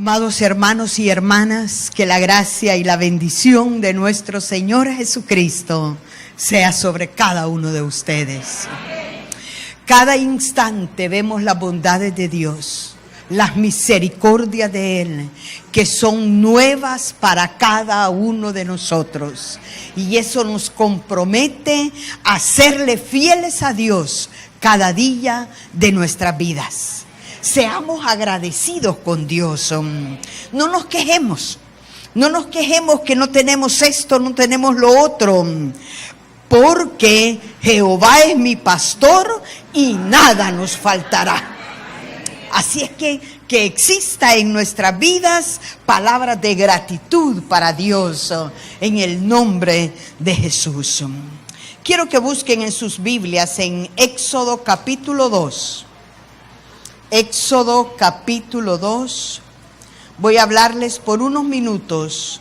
Amados hermanos y hermanas, que la gracia y la bendición de nuestro Señor Jesucristo sea sobre cada uno de ustedes. Cada instante vemos las bondades de Dios, las misericordias de Él, que son nuevas para cada uno de nosotros. Y eso nos compromete a serle fieles a Dios cada día de nuestras vidas. Seamos agradecidos con Dios. No nos quejemos que no tenemos esto, no tenemos lo otro, porque Jehová es mi pastor y nada nos faltará. Así es que exista en nuestras vidas palabras de gratitud para Dios en el nombre de Jesús. Quiero que busquen en sus Biblias en Éxodo capítulo 2. Éxodo capítulo 2. Voy a hablarles por unos minutos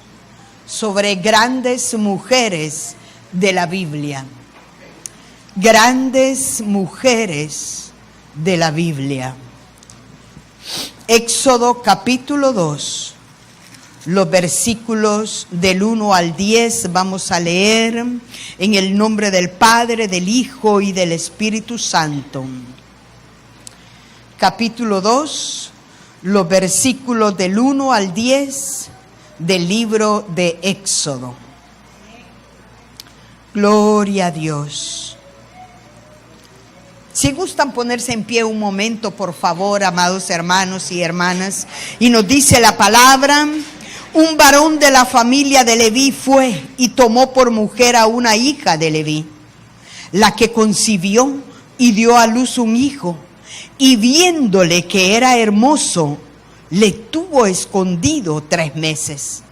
sobre grandes mujeres de la Biblia. Grandes mujeres de la Biblia. Éxodo capítulo 2. Los versículos del 1 al 10 vamos a leer en el nombre del Padre, del Hijo y del Espíritu Santo. Capítulo 2, los versículos del 1 al 10 del libro de Éxodo. Gloria a Dios. Si gustan ponerse en pie un momento, por favor, amados hermanos y hermanas. Y nos dice la palabra: un varón de la familia de Leví fue y tomó por mujer a una hija de Leví, la que concibió y dio a luz un hijo. Y viéndole que era hermoso, le tuvo escondido 3 meses.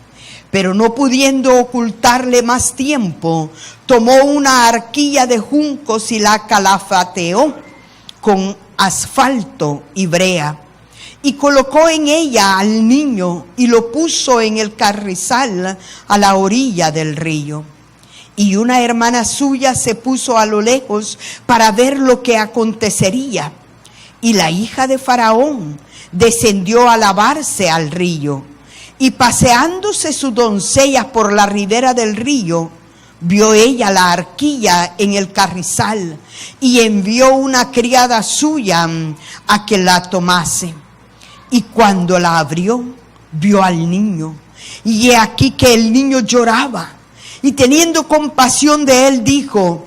Pero no pudiendo ocultarle más tiempo, tomó una arquilla de juncos y la calafateó con asfalto y brea. Y colocó en ella al niño y lo puso en el carrizal a la orilla del río. Y una hermana suya se puso a lo lejos para ver lo que acontecería. Y la hija de Faraón descendió a lavarse al río. Y paseándose sus doncellas por la ribera del río, vio ella la arquilla en el carrizal y envió una criada suya a que la tomase. Y cuando la abrió, vio al niño. Y he aquí que el niño lloraba. Y teniendo compasión de él, dijo: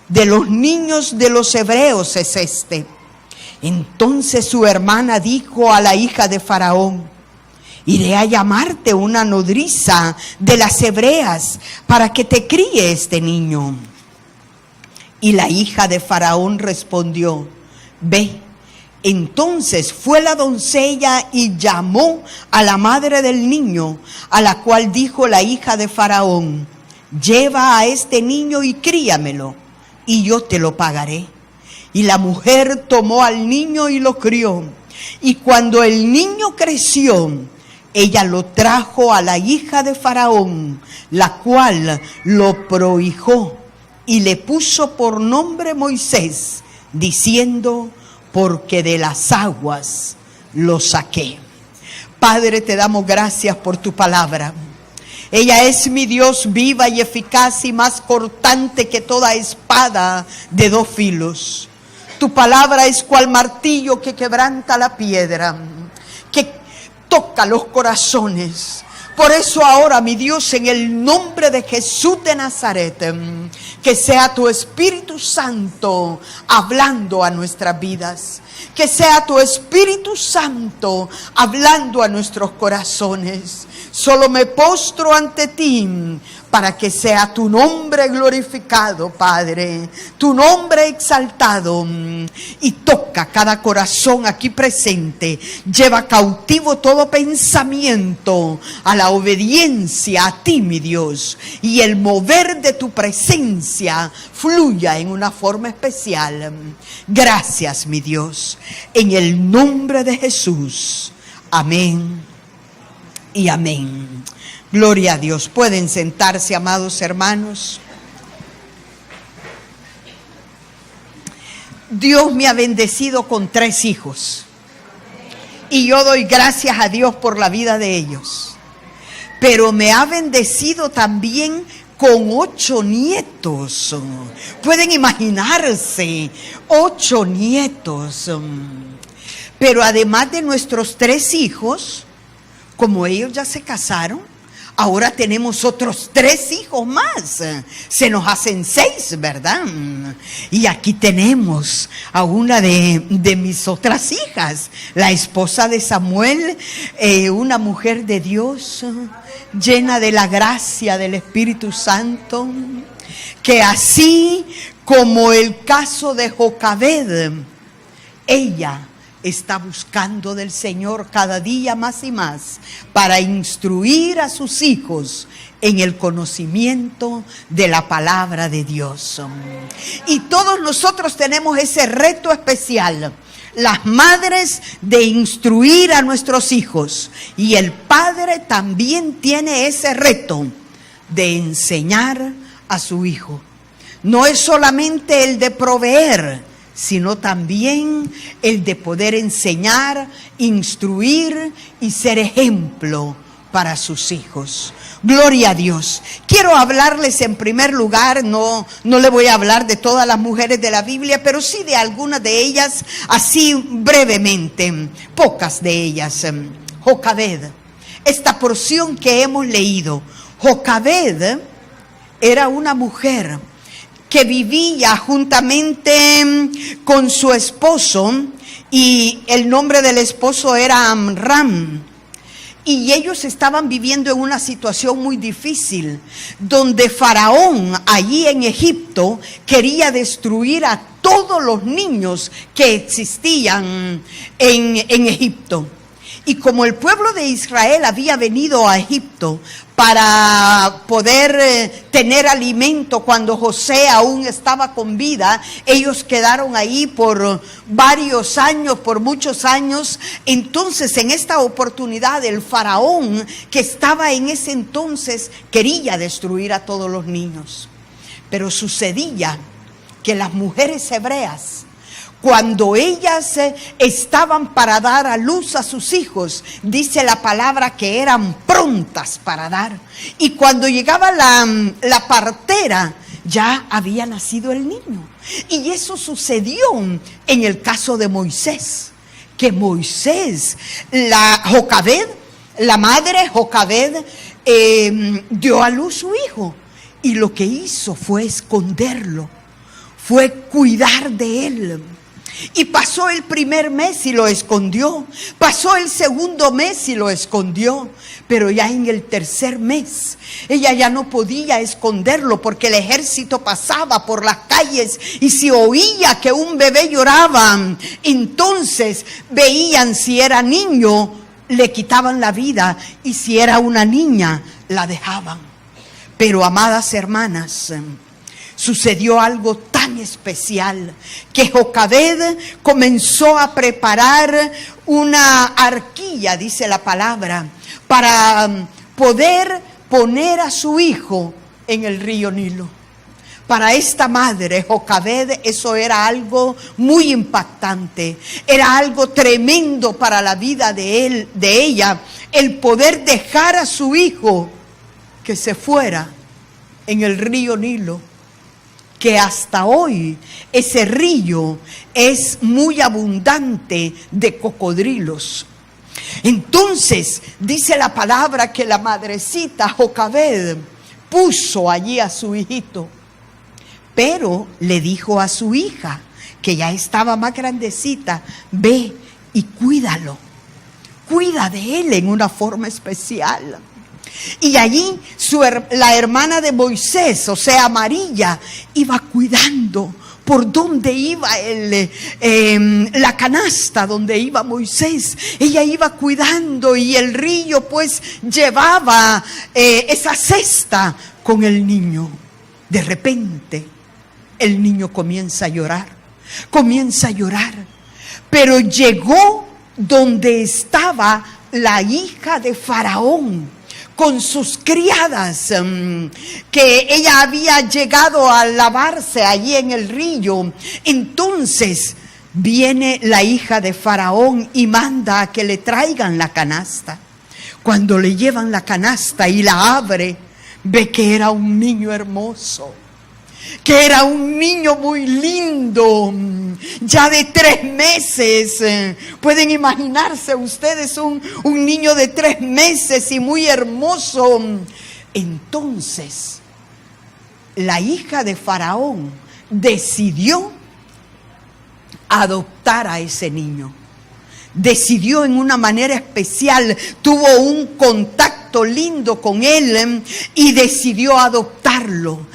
de los niños de los hebreos es este. Entonces su hermana dijo a la hija de Faraón: iré a llamarte una nodriza de las hebreas para que te críe este niño. Y la hija de Faraón respondió: ve. Entonces fue la doncella y llamó a la madre del niño, a la cual dijo la hija de Faraón: lleva a este niño y críamelo, y yo te lo pagaré. Y la mujer tomó al niño y lo crió. Y cuando el niño creció, ella lo trajo a la hija de Faraón, la cual lo prohijó y le puso por nombre Moisés, diciendo: porque de las aguas lo saqué. Padre, te damos gracias por tu palabra. Ella es mi Dios, viva y eficaz y más cortante que toda espada de 2 filos. Tu palabra es cual martillo que quebranta la piedra, que toca los corazones. Por eso ahora, mi Dios, en el nombre de Jesús de Nazaret, que sea tu Espíritu Santo hablando a nuestras vidas. Que sea tu Espíritu Santo hablando a nuestros corazones. Solo me postro ante ti para que sea tu nombre glorificado, Padre, tu nombre exaltado, y toca cada corazón aquí presente. Lleva cautivo todo pensamiento a la obediencia a ti, mi Dios, y el mover de tu presencia fluya en una forma especial. Gracias, mi Dios, en el nombre de Jesús. Amén y amén. Gloria a Dios. Pueden sentarse, amados hermanos. Dios me ha bendecido con 3 hijos. Y yo doy gracias a Dios por la vida de ellos. Pero me ha bendecido también con 8 nietos. Pueden imaginarse, 8 nietos. Pero además de nuestros 3 hijos, como ellos ya se casaron, ahora tenemos otros 3 hijos más. Se nos hacen 6, ¿verdad? Y aquí tenemos a una de mis otras hijas, la esposa de Samuel, una mujer de Dios, llena de la gracia del Espíritu Santo, que así como el caso de Jocabed, ella está buscando del Señor cada día más y más para instruir a sus hijos en el conocimiento de la palabra de Dios. Y todos nosotros tenemos ese reto especial, las madres, de instruir a nuestros hijos, y el padre también tiene ese reto de enseñar a su hijo. No es solamente el de proveer, sino también el de poder enseñar, instruir y ser ejemplo para sus hijos. Gloria a Dios. Quiero hablarles en primer lugar, no le voy a hablar de todas las mujeres de la Biblia, pero sí de algunas de ellas, así brevemente, pocas de ellas. Jocabed, esta porción que hemos leído. Jocabed era una mujer que vivía juntamente con su esposo, y el nombre del esposo era Amram. Y ellos estaban viviendo en una situación muy difícil, donde Faraón, allí en Egipto, quería destruir a todos los niños que existían en Egipto. Y como el pueblo de Israel había venido a Egipto para poder tener alimento cuando José aún estaba con vida, ellos quedaron ahí por varios años, por muchos años. Entonces, en esta oportunidad, el faraón que estaba en ese entonces quería destruir a todos los niños. Pero sucedía que las mujeres hebreas, cuando ellas estaban para dar a luz a sus hijos, dice la palabra que eran prontas para dar. Y cuando llegaba la partera, ya había nacido el niño. Y eso sucedió en el caso de Moisés, que Moisés, Jocabed, la madre Jocabed, dio a luz su hijo. Y lo que hizo fue esconderlo, fue cuidar de él. Y pasó el primer mes y lo escondió. Pasó el segundo mes y lo escondió. Pero ya en el tercer mes, ella ya no podía esconderlo, porque el ejército pasaba por las calles y si oía que un bebé lloraba, entonces veían si era niño, le quitaban la vida, y si era una niña, la dejaban. Pero, amadas hermanas, sucedió algo tan especial que Jocabed comenzó a preparar una arquilla, dice la palabra, para poder poner a su hijo en el río Nilo. Para esta madre, Jocabed, eso era algo muy impactante, era algo tremendo para la vida de ella, el poder dejar a su hijo que se fuera en el río Nilo, que hasta hoy ese río es muy abundante de cocodrilos. Entonces dice la palabra que la madrecita Jocabed puso allí a su hijito, pero le dijo a su hija, que ya estaba más grandecita: ve y cuídalo, cuida de él en una forma especial. Y allí la hermana de Moisés, o sea, María, iba cuidando por donde iba la canasta donde iba Moisés. Ella iba cuidando, y el río pues llevaba esa cesta con el niño. De repente el niño comienza a llorar, pero llegó donde estaba la hija de Faraón con sus criadas, que ella había llegado a lavarse allí en el río. Entonces viene la hija de Faraón y manda a que le traigan la canasta. Cuando le llevan la canasta y la abre, ve que era un niño hermoso, que era un niño muy lindo, ya de 3 meses. Pueden imaginarse ustedes un niño de 3 meses y muy hermoso. Entonces, la hija de Faraón decidió adoptar a ese niño. Decidió en una manera especial, tuvo un contacto lindo con él y decidió adoptarlo.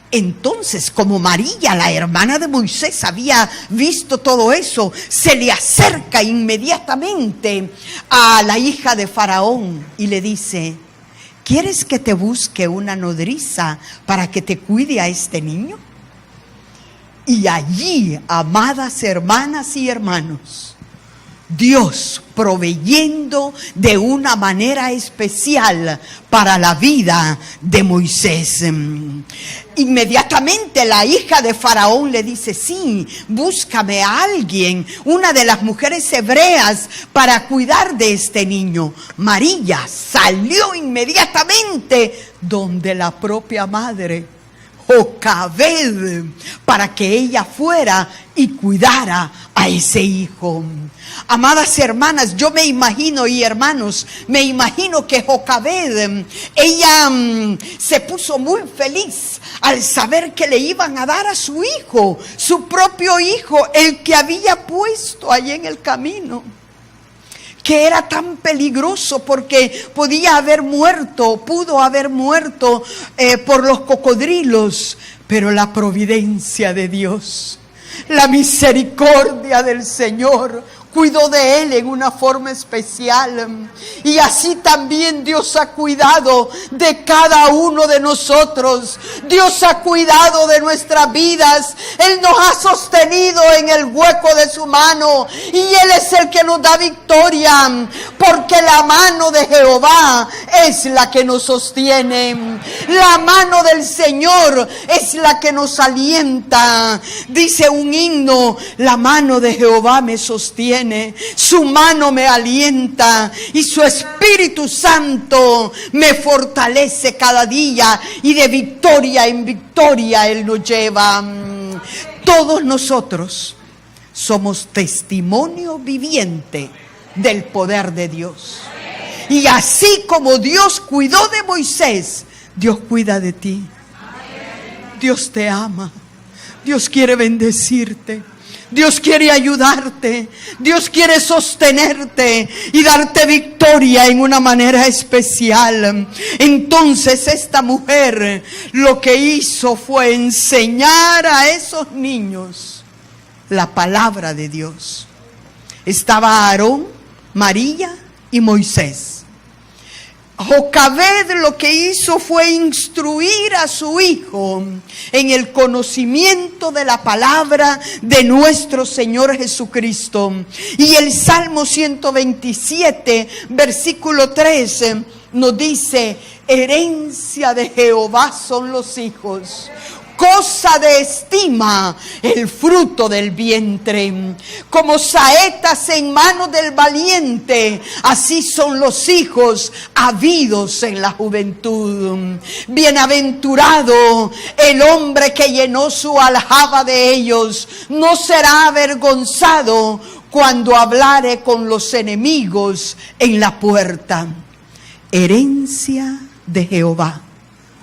Entonces, como María, la hermana de Moisés, había visto todo eso, se le acerca inmediatamente a la hija de Faraón y le dice: ¿quieres que te busque una nodriza para que te cuide a este niño? Y allí, amadas hermanas y hermanos, Dios proveyendo de una manera especial para la vida de Moisés. Inmediatamente la hija de Faraón le dice: sí, búscame a alguien, una de las mujeres hebreas, para cuidar de este niño. María salió inmediatamente donde la propia madre, Jocabed, para que ella fuera y cuidara a ese hijo. Amadas hermanas, yo me imagino, y hermanos, me imagino que Jocabed, ella se puso muy feliz al saber que le iban a dar a su hijo, su propio hijo, el que había puesto allí en el camino, que era tan peligroso porque podía haber muerto, pudo haber muerto por los cocodrilos. Pero la providencia de Dios, la misericordia del Señor, cuidó de él en una forma especial. Y así también Dios ha cuidado de cada uno de nosotros. Dios ha cuidado de nuestras vidas. Él nos ha sostenido en el hueco de su mano. Y Él es el que nos da victoria. Porque la mano de Jehová es la que nos sostiene. La mano del Señor es la que nos alienta. Dice un himno: la mano de Jehová me sostiene. Su mano me alienta y su Espíritu Santo me fortalece cada día, y de victoria en victoria Él nos lleva. Todos nosotros somos testimonio viviente del poder de Dios. Y así como Dios cuidó de Moisés, Dios cuida de ti. Dios te ama. Dios quiere bendecirte. Dios quiere ayudarte, Dios quiere sostenerte y darte victoria en una manera especial. Entonces esta mujer lo que hizo fue enseñar a esos niños la palabra de Dios. Estaba Aarón, María y Moisés. Jocabed lo que hizo fue instruir a su hijo en el conocimiento de la palabra de nuestro Señor Jesucristo. Y el Salmo 127, versículo 13, nos dice: herencia de Jehová son los hijos, cosa de estima el fruto del vientre. Como saetas en manos del valiente, así son los hijos habidos en la juventud. Bienaventurado el hombre que llenó su aljaba de ellos, no será avergonzado cuando hablare con los enemigos en la puerta. Herencia de Jehová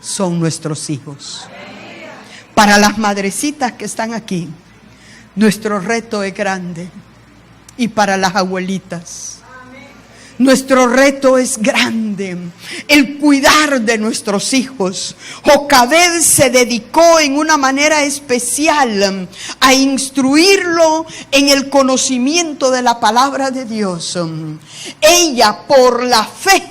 son nuestros hijos. Para las madrecitas que están aquí, nuestro reto es grande. Y para las abuelitas, nuestro reto es grande. El cuidar de nuestros hijos. Jocabed se dedicó en una manera especial a instruirlo en el conocimiento de la palabra de Dios. Ella, por la fe,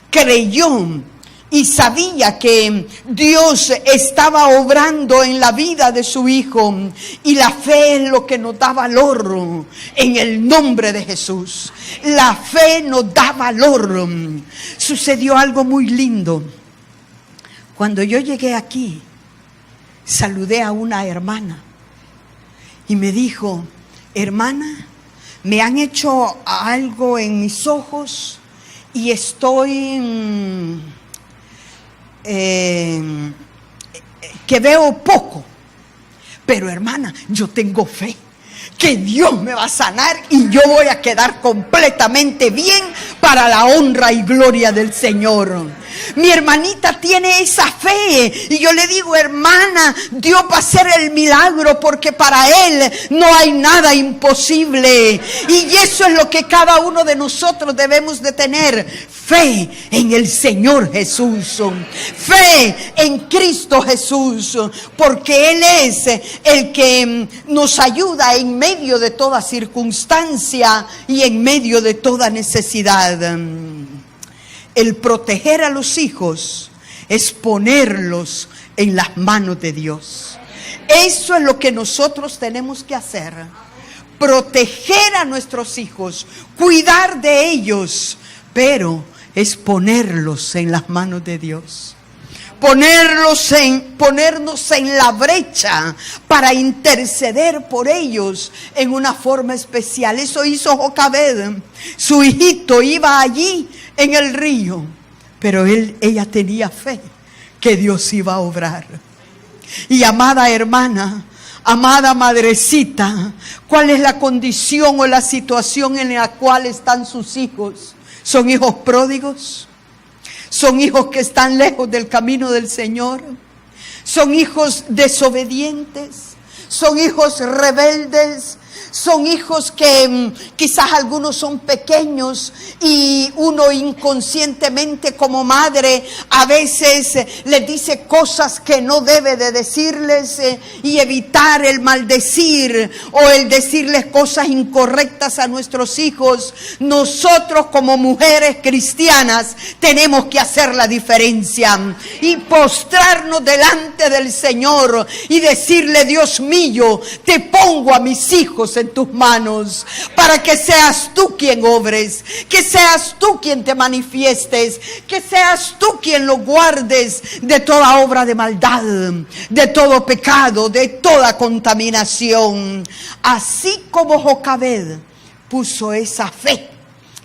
creyó y sabía que Dios estaba obrando en la vida de su hijo. Y la fe es lo que nos da valor en el nombre de Jesús. La fe nos da valor. Sucedió algo muy lindo. Cuando yo llegué aquí, saludé a una hermana y me dijo: hermana, me han hecho algo en mis ojos y estoy que veo poco. Pero hermana, yo tengo fe que Dios me va a sanar y yo voy a quedar completamente bien para la honra y gloria del Señor. Mi hermanita tiene esa fe y yo le digo, hermana, Dios va a hacer el milagro porque para Él no hay nada imposible. Y eso es lo que cada uno de nosotros debemos de tener: fe en el Señor Jesús, fe en Cristo Jesús, porque Él es el que nos ayuda en medio de toda circunstancia y en medio de toda necesidad. El proteger a los hijos es ponerlos en las manos de Dios. Eso es lo que nosotros tenemos que hacer: proteger a nuestros hijos, cuidar de ellos, pero es ponerlos en las manos de Dios. Ponernos en la brecha para interceder por ellos en una forma especial. Eso hizo Jocabed. Su hijito iba allí en el río, pero ella tenía fe que Dios iba a obrar. Y amada hermana, amada madrecita, ¿cuál es la condición o la situación en la cual están sus hijos? ¿Son hijos pródigos? ¿Son hijos que están lejos del camino del Señor? ¿Son hijos desobedientes? ¿Son hijos rebeldes? Son hijos que quizás algunos son pequeños y uno inconscientemente como madre a veces les dice cosas que no debe de decirles y evitar el maldecir o el decirles cosas incorrectas a nuestros hijos. Nosotros como mujeres cristianas tenemos que hacer la diferencia y postrarnos delante del Señor y decirle: Dios mío, te pongo a mis hijos en tus manos para que seas tú quien obres, que seas tú quien te manifiestes, que seas tú quien lo guardes de toda obra de maldad, de todo pecado, de toda contaminación. Así como Jocabed puso esa fe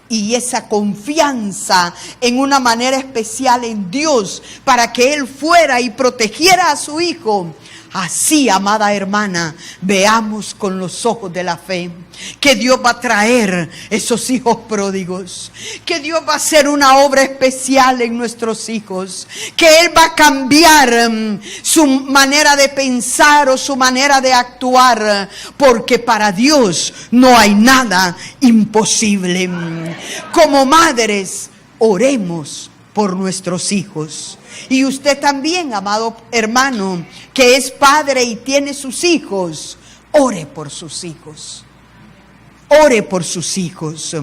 y esa confianza en una manera especial en Dios para que Él fuera y protegiera a su hijo, así, amada hermana, veamos con los ojos de la fe que Dios va a traer esos hijos pródigos, que Dios va a hacer una obra especial en nuestros hijos, que Él va a cambiar su manera de pensar o su manera de actuar, porque para Dios no hay nada imposible. Como madres, oremos por nuestros hijos. Y usted también, amado hermano, que es padre y tiene sus hijos, ore por sus hijos. Ore por sus hijos.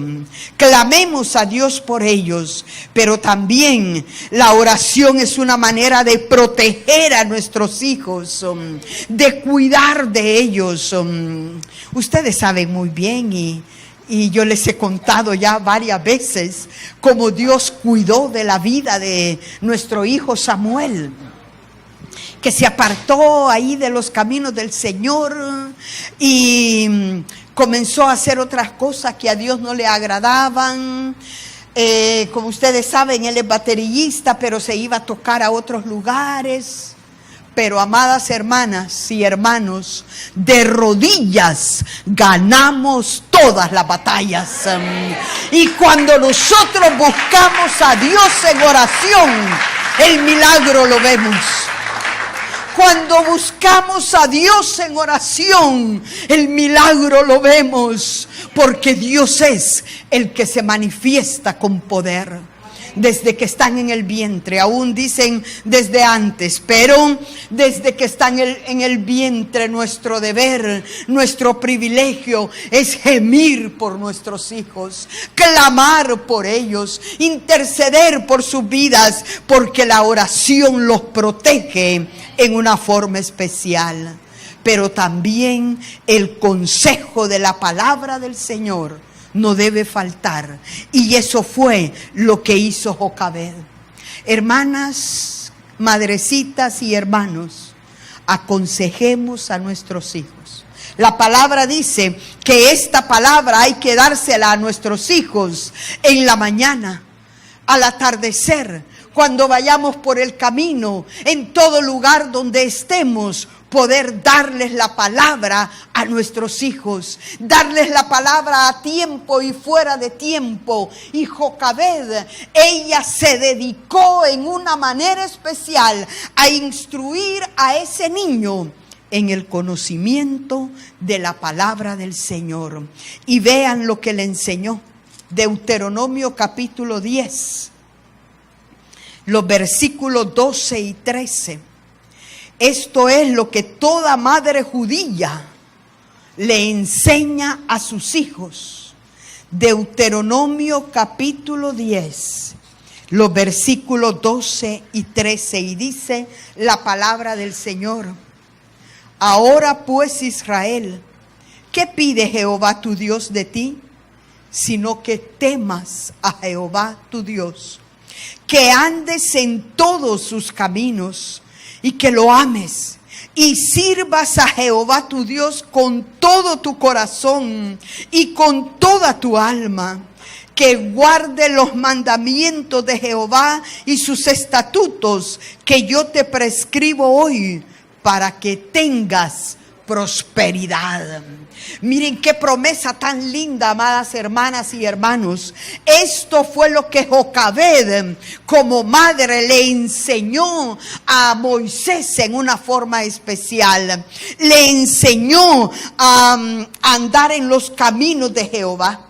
Clamemos a Dios por ellos, pero también la oración es una manera de proteger a nuestros hijos, de cuidar de ellos. Ustedes saben muy bien y yo les he contado ya varias veces cómo Dios cuidó de la vida de nuestro hijo Samuel, que se apartó ahí de los caminos del Señor y comenzó a hacer otras cosas que a Dios no le agradaban. Como ustedes saben, él es baterista, pero se iba a tocar a otros lugares. Pero amadas hermanas y hermanos, de rodillas ganamos todas las batallas. Y cuando nosotros buscamos a Dios en oración, el milagro lo vemos. Cuando buscamos a Dios en oración, el milagro lo vemos, porque Dios es el que se manifiesta con poder. Desde que están en el vientre, aún dicen desde antes, pero desde que están en el vientre, nuestro deber, nuestro privilegio es gemir por nuestros hijos, clamar por ellos, interceder por sus vidas, porque la oración los protege en una forma especial. Pero también el consejo de la palabra del Señor no debe faltar, y eso fue lo que hizo Jocabed. Hermanas, madrecitas y hermanos, aconsejemos a nuestros hijos. La palabra dice que esta palabra hay que dársela a nuestros hijos en la mañana, al atardecer, cuando vayamos por el camino, en todo lugar donde estemos, poder darles la palabra a nuestros hijos, darles la palabra a tiempo y fuera de tiempo. Y Jocabed, ella se dedicó en una manera especial a instruir a ese niño en el conocimiento de la palabra del Señor. Y vean lo que le enseñó. Deuteronomio capítulo 10, los versículos 12 y 13. Esto es lo que toda madre judía le enseña a sus hijos. Deuteronomio capítulo 10, los versículos 12 y 13. Y dice la palabra del Señor: ahora pues, Israel, ¿qué pide Jehová tu Dios de ti? Sino que temas a Jehová tu Dios, que andes en todos sus caminos y que lo ames y sirvas a Jehová tu Dios con todo tu corazón y con toda tu alma, que guarde los mandamientos de Jehová y sus estatutos que yo te prescribo hoy, para que tengas prosperidad. Miren qué promesa tan linda, amadas hermanas y hermanos. Esto fue lo que Jocabed, como madre, le enseñó a Moisés en una forma especial. Le enseñó a andar en los caminos de Jehová,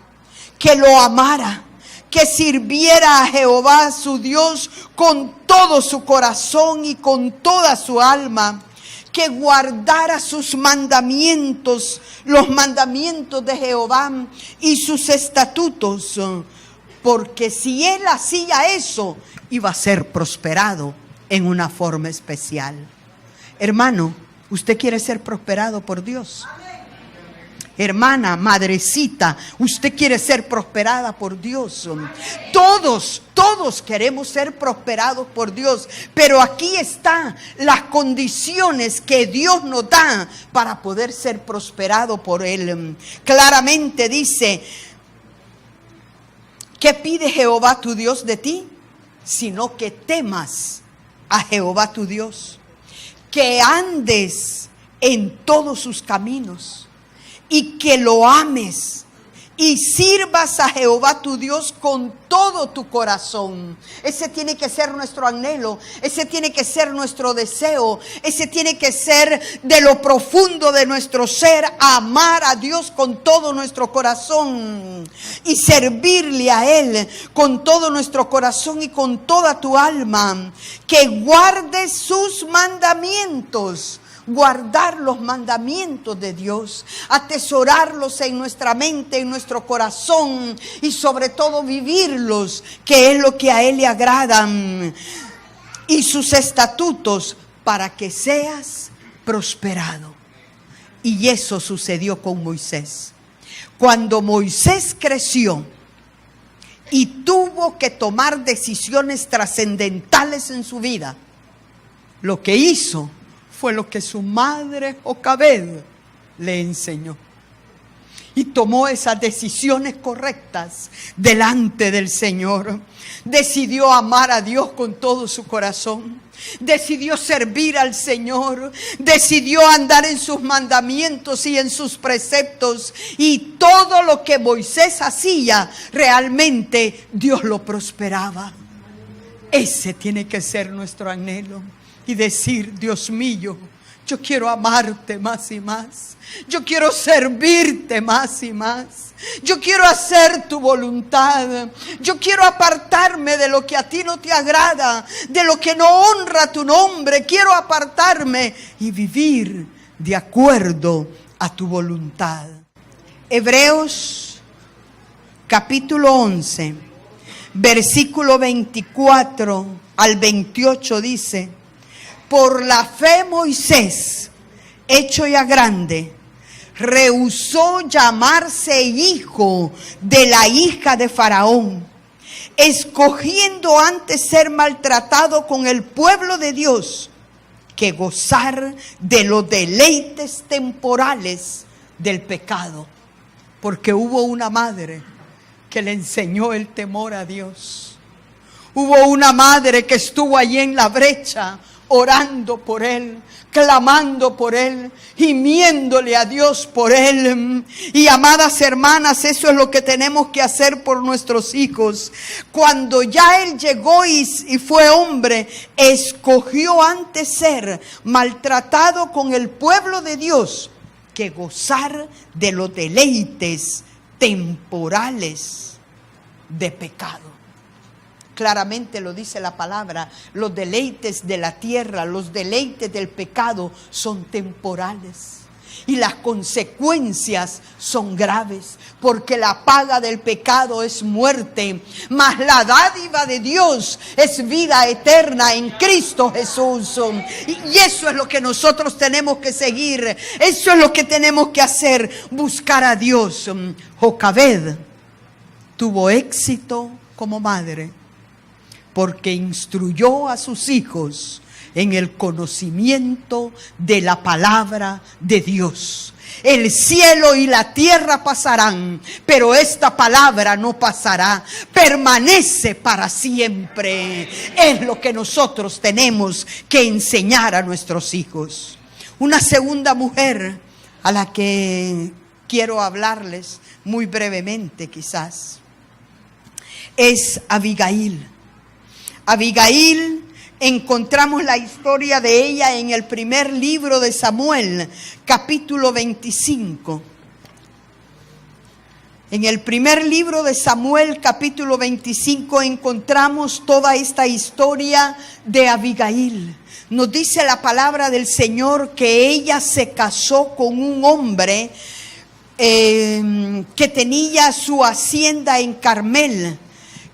que lo amara, que sirviera a Jehová su Dios con todo su corazón y con toda su alma, que guardara sus mandamientos, los mandamientos de Jehová y sus estatutos, porque si él hacía eso, iba a ser prosperado en una forma especial. Hermano, ¿usted quiere ser prosperado por Dios? Hermana, madrecita, usted quiere ser prosperada por Dios. Todos queremos ser prosperados por Dios, pero aquí están las condiciones que Dios nos da para poder ser prosperado por Él. Claramente dice: ¿qué pide Jehová tu Dios de ti? Sino que temas a Jehová tu Dios, que andes en todos sus caminos y que lo ames y sirvas a Jehová tu Dios con todo tu corazón. Ese tiene que ser nuestro anhelo, ese tiene que ser nuestro deseo, ese tiene que ser de lo profundo de nuestro ser, amar a Dios con todo nuestro corazón y servirle a Él con todo nuestro corazón y con toda tu alma. Que guardes sus mandamientos. Guardar los mandamientos de Dios, atesorarlos en nuestra mente, en nuestro corazón y sobre todo vivirlos, que es lo que a Él le agradan, y sus estatutos, para que seas prosperado. Y eso sucedió con Moisés. Cuando Moisés creció y tuvo que tomar decisiones trascendentales en su vida, lo que hizo fue lo que su madre Jocabed le enseñó. Y tomó esas decisiones correctas delante del Señor. Decidió amar a Dios con todo su corazón. Decidió servir al Señor. Decidió andar en sus mandamientos y en sus preceptos. Y todo lo que Moisés hacía, realmente Dios lo prosperaba. Ese tiene que ser nuestro anhelo. Y decir: Dios mío, yo quiero amarte más y más. Yo quiero servirte más y más. Yo quiero hacer tu voluntad. Yo quiero apartarme de lo que a ti no te agrada, de lo que no honra tu nombre. Quiero apartarme y vivir de acuerdo a tu voluntad. Hebreos capítulo 11, versículo 24 al 28 dice: por la fe Moisés, hecho ya grande, rehusó llamarse hijo de la hija de Faraón, escogiendo antes ser maltratado con el pueblo de Dios que gozar de los deleites temporales del pecado. Porque hubo una madre que le enseñó el temor a Dios. Hubo una madre que estuvo allí en la brecha orando por él, clamando por él, gimiéndole a Dios por él. Y amadas hermanas, eso es lo que tenemos que hacer por nuestros hijos. Cuando ya él llegó y fue hombre, escogió antes ser maltratado con el pueblo de Dios que gozar de los deleites temporales de pecado. Claramente lo dice la palabra, los deleites de la tierra, los deleites del pecado son temporales. Y las consecuencias son graves, porque la paga del pecado es muerte, mas la dádiva de Dios es vida eterna en Cristo Jesús. Y eso es lo que nosotros tenemos que seguir, eso es lo que tenemos que hacer, buscar a Dios. Jocabed tuvo éxito como madre, porque instruyó a sus hijos en el conocimiento de la palabra de Dios. El cielo y la tierra pasarán, pero esta palabra no pasará, permanece para siempre. Es lo que nosotros tenemos que enseñar a nuestros hijos. Una segunda mujer a la que quiero hablarles muy brevemente quizás es Abigail. Abigail, encontramos la historia de ella en el primer libro de Samuel, capítulo 25. En el primer libro de Samuel, capítulo 25, encontramos toda esta historia de Abigail. Nos dice la palabra del Señor que ella se casó con un hombre que tenía su hacienda en Carmel,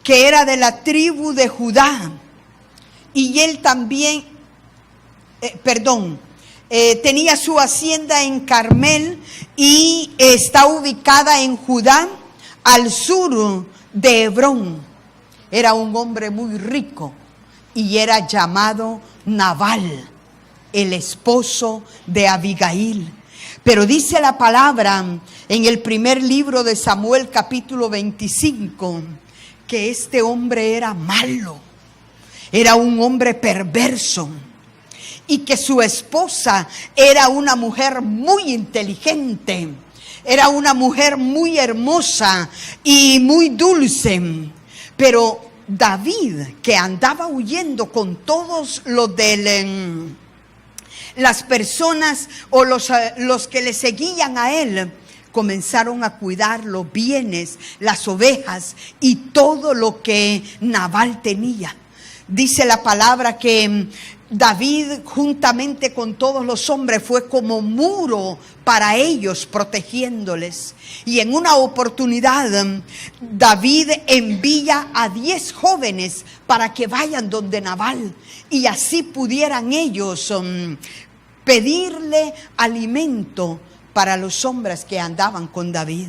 que era de la tribu de Judá, y él también, tenía su hacienda en Carmel y está ubicada en Judá, al sur de Hebrón. Era un hombre muy rico y era llamado Nabal, el esposo de Abigail. Pero dice la palabra en el primer libro de Samuel, capítulo 25, que este hombre era malo, era un hombre perverso, y que su esposa era una mujer muy inteligente, era una mujer muy hermosa y muy dulce. Pero David, que andaba huyendo con todos los de las personas o los que le seguían a él, comenzaron a cuidar los bienes, las ovejas y todo lo que Nabal tenía. Dice la palabra que David, juntamente con todos los hombres, fue como muro para ellos, protegiéndoles. Y en una oportunidad, David envía a 10 jóvenes para que vayan donde Nabal, y así pudieran ellos pedirle alimento para los hombres que andaban con David.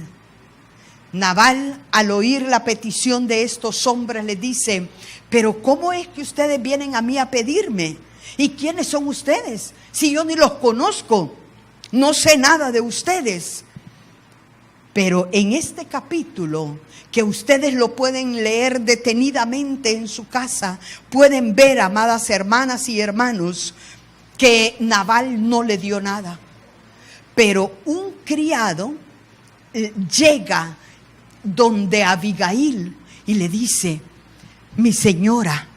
Nabal, al oír la petición de estos hombres, le dice: pero ¿cómo es que ustedes vienen a mí a pedirme? ¿Y quiénes son ustedes? Si yo ni los conozco, no sé nada de ustedes. Pero en este capítulo, que ustedes lo pueden leer detenidamente en su casa, pueden ver, amadas hermanas y hermanos, que Nabal no le dio nada. Pero un criado llega donde Abigail y le dice: mi señora,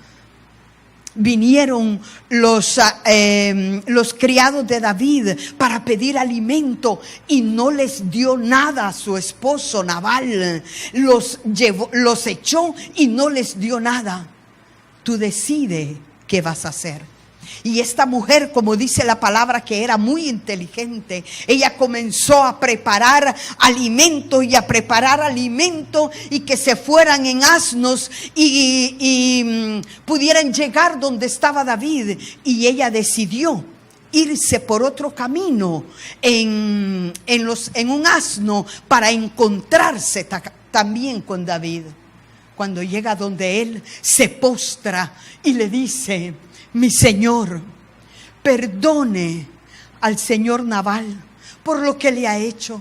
vinieron los criados de David para pedir alimento y no les dio nada a su esposo Nabal. Los echó y no les dio nada. Tú decides qué vas a hacer. Y esta mujer, como dice la palabra, que era muy inteligente, ella comenzó a preparar alimento y que se fueran en asnos y pudieran llegar donde estaba David. Y ella decidió irse por otro camino en un asno para encontrarse también con David. Cuando llega donde él, se postra y le dice: mi señor, perdone al señor Nabal por lo que le ha hecho.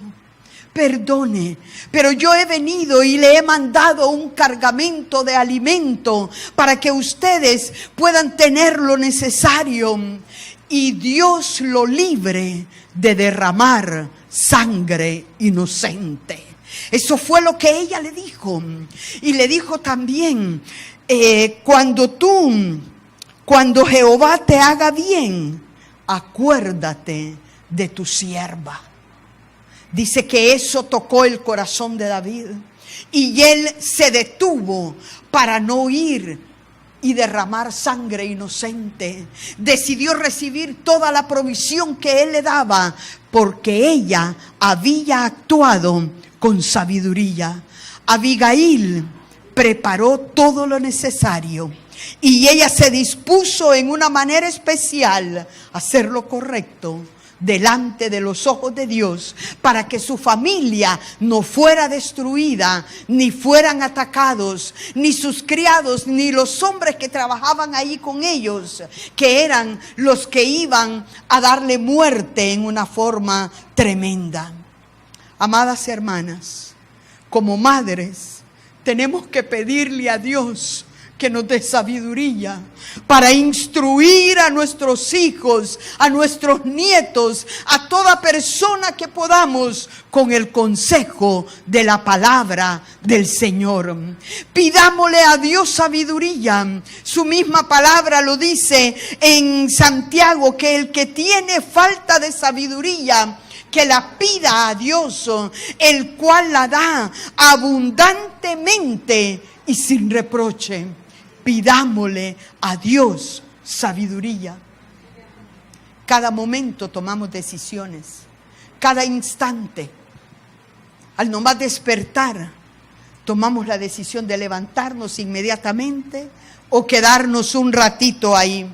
Perdone, pero yo he venido y le he mandado un cargamento de alimento para que ustedes puedan tener lo necesario y Dios lo libre de derramar sangre inocente. Eso fue lo que ella le dijo. Y le dijo también, cuando Jehová te haga bien, acuérdate de tu sierva. Dice que eso tocó el corazón de David y él se detuvo para no ir y derramar sangre inocente. Decidió recibir toda la provisión que él le daba porque ella había actuado con sabiduría. Abigail preparó todo lo necesario y ella se dispuso en una manera especial a hacer lo correcto delante de los ojos de Dios, para que su familia no fuera destruida, ni fueran atacados, ni sus criados, ni los hombres que trabajaban ahí con ellos, que eran los que iban a darle muerte en una forma tremenda. Amadas hermanas, como madres, tenemos que pedirle a Dios que nos dé sabiduría para instruir a nuestros hijos, a nuestros nietos, a toda persona que podamos con el consejo de la palabra del Señor. Pidámosle a Dios sabiduría. Su misma palabra lo dice en Santiago, que el que tiene falta de sabiduría, que la pida a Dios, el cual la da abundantemente y sin reproche. Pidámosle a Dios sabiduría. Cada momento tomamos decisiones, cada instante. Al nomás despertar, tomamos la decisión de levantarnos inmediatamente o quedarnos un ratito ahí.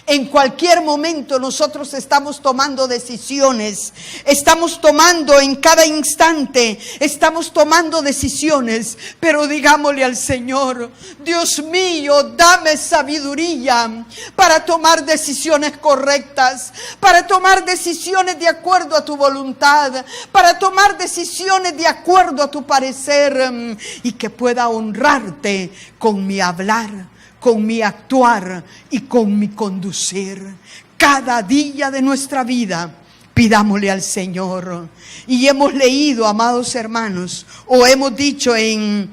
En cualquier momento nosotros estamos tomando decisiones, estamos tomando en cada instante, estamos tomando decisiones, pero digámosle al Señor: Dios mío, dame sabiduría para tomar decisiones correctas, para tomar decisiones de acuerdo a tu voluntad, para tomar decisiones de acuerdo a tu parecer y que pueda honrarte con mi hablar, con mi actuar y con mi conducir. Cada día de nuestra vida pidámosle al Señor. Y hemos leído, amados hermanos, o hemos dicho en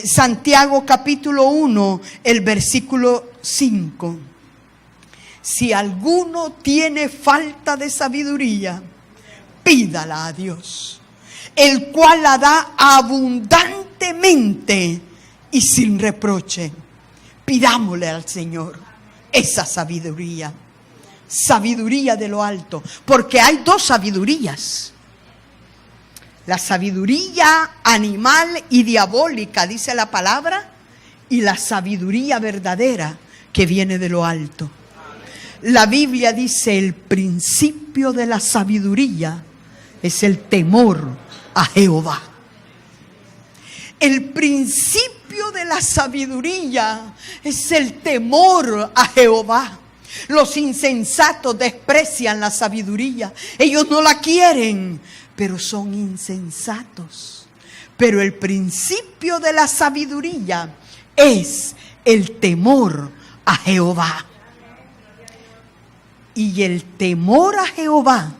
Santiago capítulo 1, el versículo 5. Si alguno tiene falta de sabiduría, pídala a Dios, el cual la da abundantemente y sin reproche. Pidámosle al Señor esa sabiduría, sabiduría de lo alto, porque hay dos sabidurías: la sabiduría animal y diabólica, dice la palabra, y la sabiduría verdadera que viene de lo alto. La Biblia dice: el principio de la sabiduría es el temor a Jehová. El principio de la sabiduría es el temor a Jehová. Los insensatos desprecian la sabiduría. Ellos no la quieren, pero son insensatos. Pero el principio de la sabiduría es el temor a Jehová. Y el temor a Jehová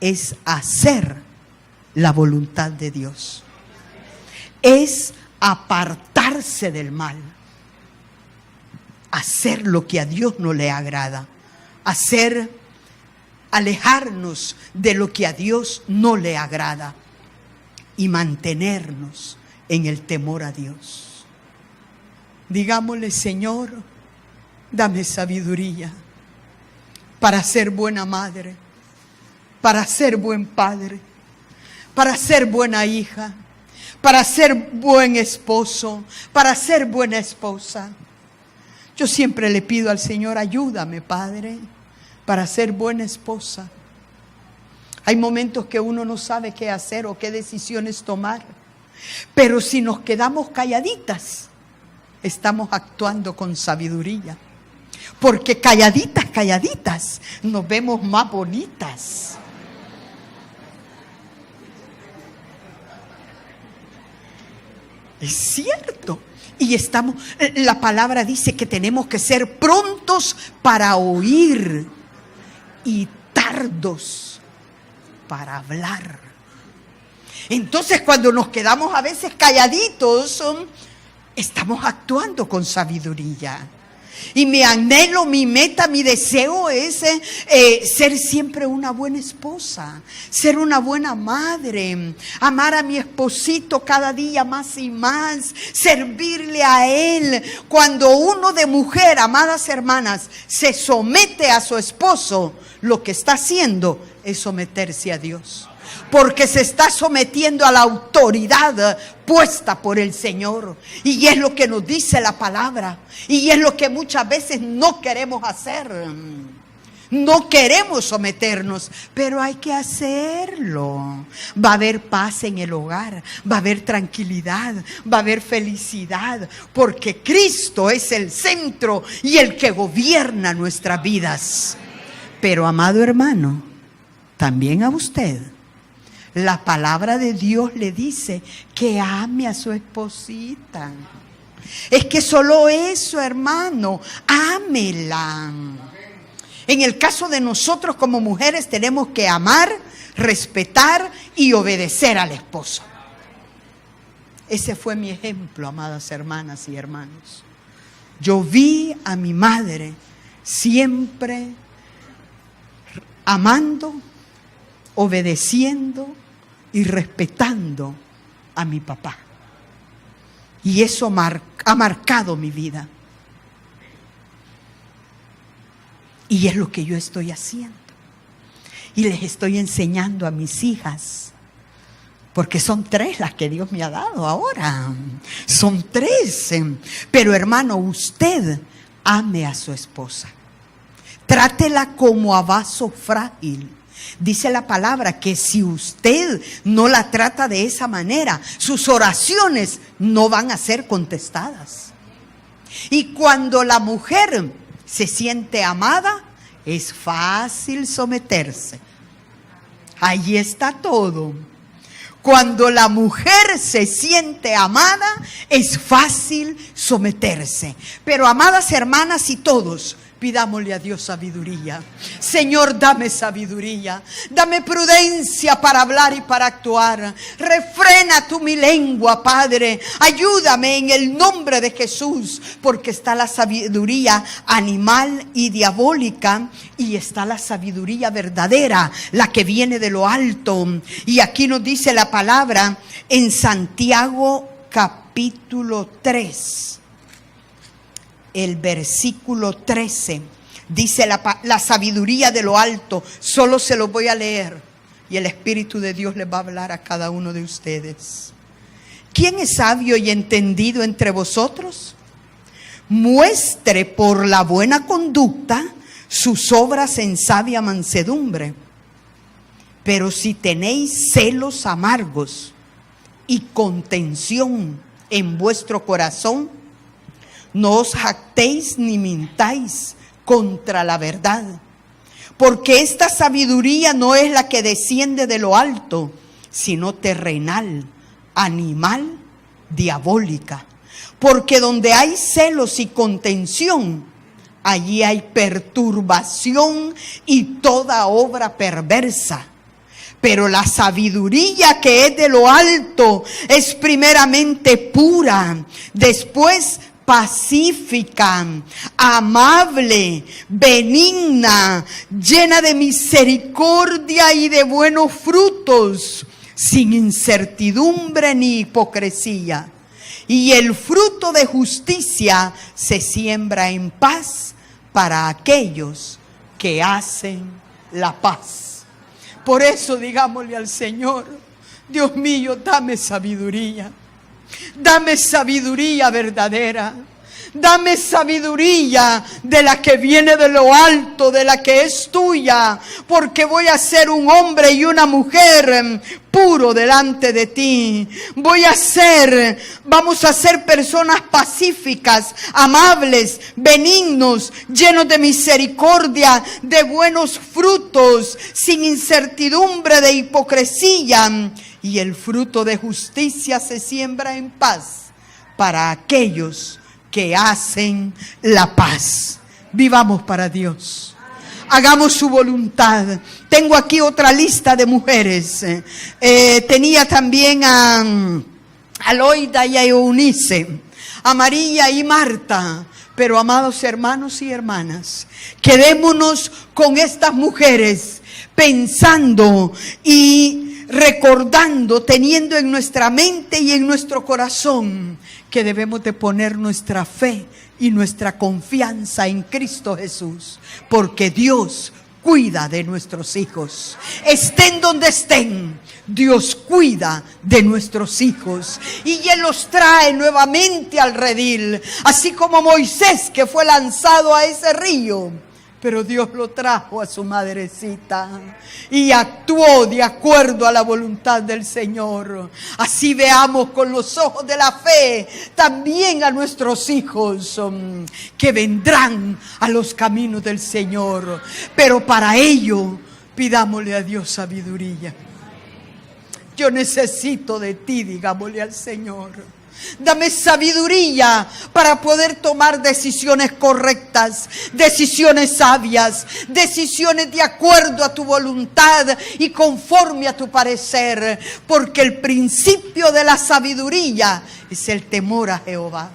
es hacer la voluntad de Dios. Es apartarse del mal, hacer lo que a Dios no le agrada, alejarnos de lo que a Dios no le agrada y mantenernos en el temor a Dios. Digámosle: Señor, dame sabiduría para ser buena madre, para ser buen padre, para ser buena hija, para ser buen esposo, para ser buena esposa. Yo siempre le pido al Señor: ayúdame, Padre, para ser buena esposa. Hay momentos que uno no sabe qué hacer o qué decisiones tomar, pero si nos quedamos calladitas, estamos actuando con sabiduría. porque calladitas, calladitas, nos vemos más bonitas. Es cierto. Y la palabra dice que tenemos que ser prontos para oír y tardos para hablar. Entonces, cuando nos quedamos a veces calladitos, estamos actuando con sabiduría. Y mi anhelo, mi meta, mi deseo es ser siempre una buena esposa, ser una buena madre, amar a mi esposito cada día más y más, servirle a él. Cuando uno de mujer, amadas hermanas, se somete a su esposo, lo que está haciendo es someterse a Dios. Porque se está sometiendo a la autoridad puesta por el Señor. Y es lo que nos dice la palabra. Y es lo que muchas veces no queremos hacer. No queremos someternos, pero hay que hacerlo. Va a haber paz en el hogar, va a haber tranquilidad, va a haber felicidad. Porque Cristo es el centro y el que gobierna nuestras vidas. Pero, amado hermano, también a usted, la palabra de Dios le dice que ame a su esposita. Es que solo eso, hermano, ámela. En el caso de nosotros como mujeres tenemos que amar, respetar y obedecer al esposo. Ese fue mi ejemplo, amadas hermanas y hermanos. Yo vi a mi madre siempre amando, obedeciendo y respetando a mi papá. Y eso ha marcado mi vida. Y es lo que yo estoy haciendo. Y les estoy enseñando a mis hijas. Porque son 3 las que Dios me ha dado ahora. Son 3. Pero hermano, usted ame a su esposa. Trátela como a vaso frágil. Dice la palabra que si usted no la trata de esa manera, sus oraciones no van a ser contestadas. Y cuando la mujer se siente amada, es fácil someterse. Ahí está todo. Cuando la mujer se siente amada, es fácil someterse. Pero, amadas hermanas y todos, pidámosle a Dios sabiduría. Señor, dame sabiduría. Dame prudencia para hablar y para actuar. Refrena tú mi lengua, Padre. Ayúdame en el nombre de Jesús. Porque está la sabiduría animal y diabólica. Y está la sabiduría verdadera, la que viene de lo alto. Y aquí nos dice la palabra en Santiago capítulo 3. El versículo 13, dice la sabiduría de lo alto. Solo se lo voy a leer y el Espíritu de Dios les va a hablar a cada uno de ustedes. ¿Quién es sabio y entendido entre vosotros? Muestre por la buena conducta sus obras en sabia mansedumbre. Pero si tenéis celos amargos y contención en vuestro corazón, no os jactéis ni mintáis contra la verdad, porque esta sabiduría no es la que desciende de lo alto, sino terrenal, animal, diabólica. Porque donde hay celos y contención, allí hay perturbación y toda obra perversa. Pero la sabiduría que es de lo alto es primeramente pura, después pacífica, amable, benigna, llena de misericordia y de buenos frutos, sin incertidumbre ni hipocresía. Y el fruto de justicia se siembra en paz para aquellos que hacen la paz. Por eso digámosle al Señor: Dios mío, dame sabiduría. Dame sabiduría verdadera. Dame sabiduría de la que viene de lo alto, de la que es tuya, porque voy a ser un hombre y una mujer puro delante de ti. Vamos a ser personas pacíficas, amables, benignos, llenos de misericordia, de buenos frutos, sin incertidumbre de hipocresía. Y el fruto de justicia se siembra en paz para aquellos que hacen la paz. Vivamos para Dios. Hagamos su voluntad. Tengo aquí otra lista de mujeres. Tenía también a Loida y a Eunice, a María y Marta. Pero amados hermanos y hermanas, quedémonos con estas mujeres pensando y recordando, teniendo en nuestra mente y en nuestro corazón que debemos de poner nuestra fe y nuestra confianza en Cristo Jesús, porque Dios cuida de nuestros hijos. Estén donde estén, Dios cuida de nuestros hijos y Él los trae nuevamente al redil, así como Moisés, que fue lanzado a ese río, pero Dios lo trajo a su madrecita y actuó de acuerdo a la voluntad del Señor. Así veamos con los ojos de la fe también a nuestros hijos que vendrán a los caminos del Señor. Pero para ello pidámosle a Dios sabiduría. Yo necesito de ti, digámosle al Señor. Dame sabiduría para poder tomar decisiones correctas, decisiones sabias, decisiones de acuerdo a tu voluntad y conforme a tu parecer, porque el principio de la sabiduría es el temor a Jehová.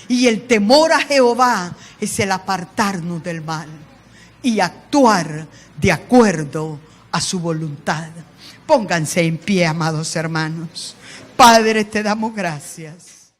Y el temor a Jehová es el apartarnos del mal y actuar de acuerdo a su voluntad. Pónganse en pie, amados hermanos. Padre, te damos gracias.